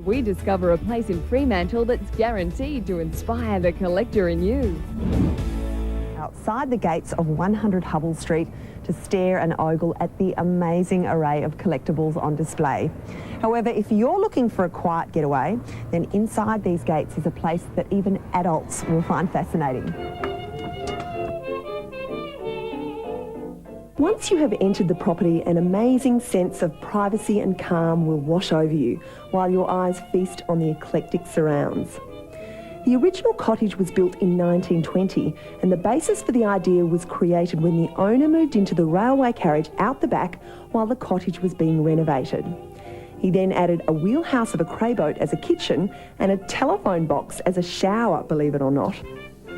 We discover a place in Fremantle that's guaranteed to inspire the collector in you. Outside the gates of 100 Hubble Street to stare and ogle at the amazing array of collectibles on display. However, if you're looking for a quiet getaway, then inside these gates is a place that even adults will find fascinating. Once you have entered the property, an amazing sense of privacy and calm will wash over you while your eyes feast on the eclectic surrounds. The original cottage was built in 1920 and the basis for the idea was created when the owner moved into the railway carriage out the back while the cottage was being renovated. He then added a wheelhouse of a crayboat as a kitchen and a telephone box as a shower, believe it or not.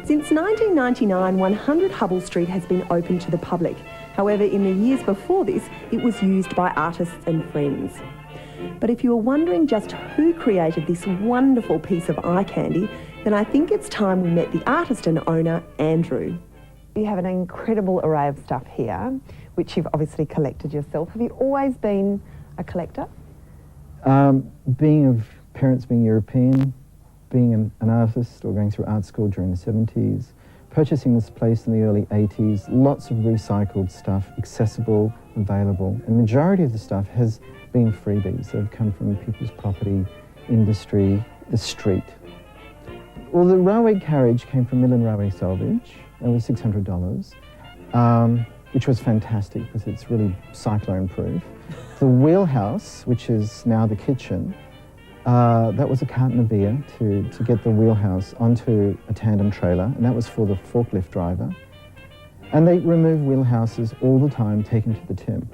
Since 1999, 100 Hubble Street has been open to the public. However, in the years before this, it was used by artists and friends. But if you are wondering just who created this wonderful piece of eye candy, then I think it's time we met the artist and owner, Andrew. You have an incredible array of stuff here, which you've obviously collected yourself. Have you always been a collector? Parents being European, being an artist or going through art school during the 70s, purchasing this place in the early 80s, lots of recycled stuff, accessible, available. And the majority of the stuff has been freebies that have come from people's property, industry, the street. Well, the railway carriage came from Midland Railway Salvage. It was $600, which was fantastic because it's really cyclone proof. The wheelhouse, which is now the kitchen, that was a carton of beer to get the wheelhouse onto a tandem trailer, and that was for the forklift driver. And they remove wheelhouses all the time, taken to the Tim.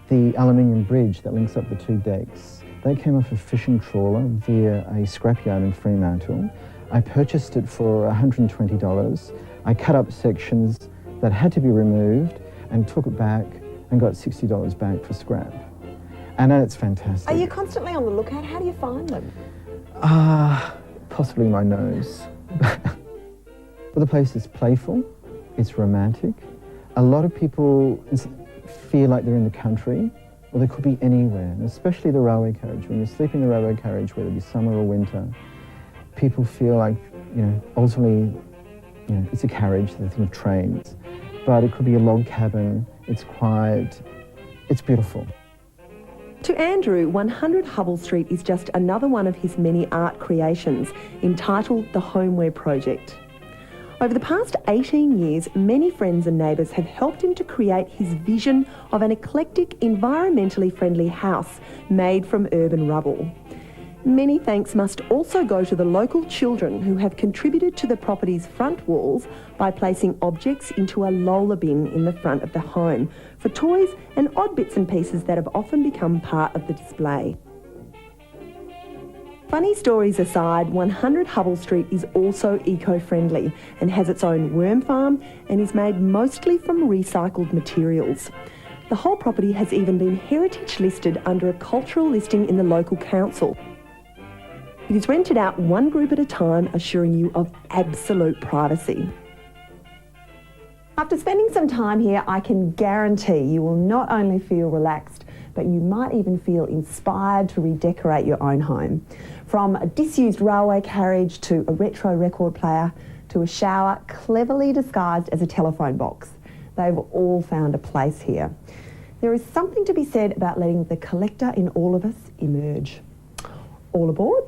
The aluminium bridge that links up the two decks, they came off a fishing trawler via a scrapyard in Fremantle. I purchased it for $120. I cut up sections that had to be removed and took it back and got $60 back for scrap. And it's fantastic. Are you constantly on the lookout? How do you find them? Possibly my nose. But the place is playful, it's romantic. A lot of people feel like they're in the country, or they could be anywhere, and especially the railway carriage. When you sleep in the railway carriage, whether it be summer or winter, people feel like, ultimately, it's a carriage, they think of trains, but it could be a log cabin, it's quiet, it's beautiful. To Andrew, 100 Hubble Street is just another one of his many art creations entitled The Homeware Project. Over the past 18 years, many friends and neighbours have helped him to create his vision of an eclectic, environmentally friendly house made from urban rubble. Many thanks must also go to the local children who have contributed to the property's front walls by placing objects into a Lola bin in the front of the home for toys and odd bits and pieces that have often become part of the display. Funny stories aside, 100 Hubble Street is also eco-friendly and has its own worm farm and is made mostly from recycled materials. The whole property has even been heritage listed under a cultural listing in the local council. It is rented out one group at a time, assuring you of absolute privacy. After spending some time here, I can guarantee you will not only feel relaxed, but you might even feel inspired to redecorate your own home. From a disused railway carriage to a retro record player to a shower cleverly disguised as a telephone box, they've all found a place here. There is something to be said about letting the collector in all of us emerge. All aboard?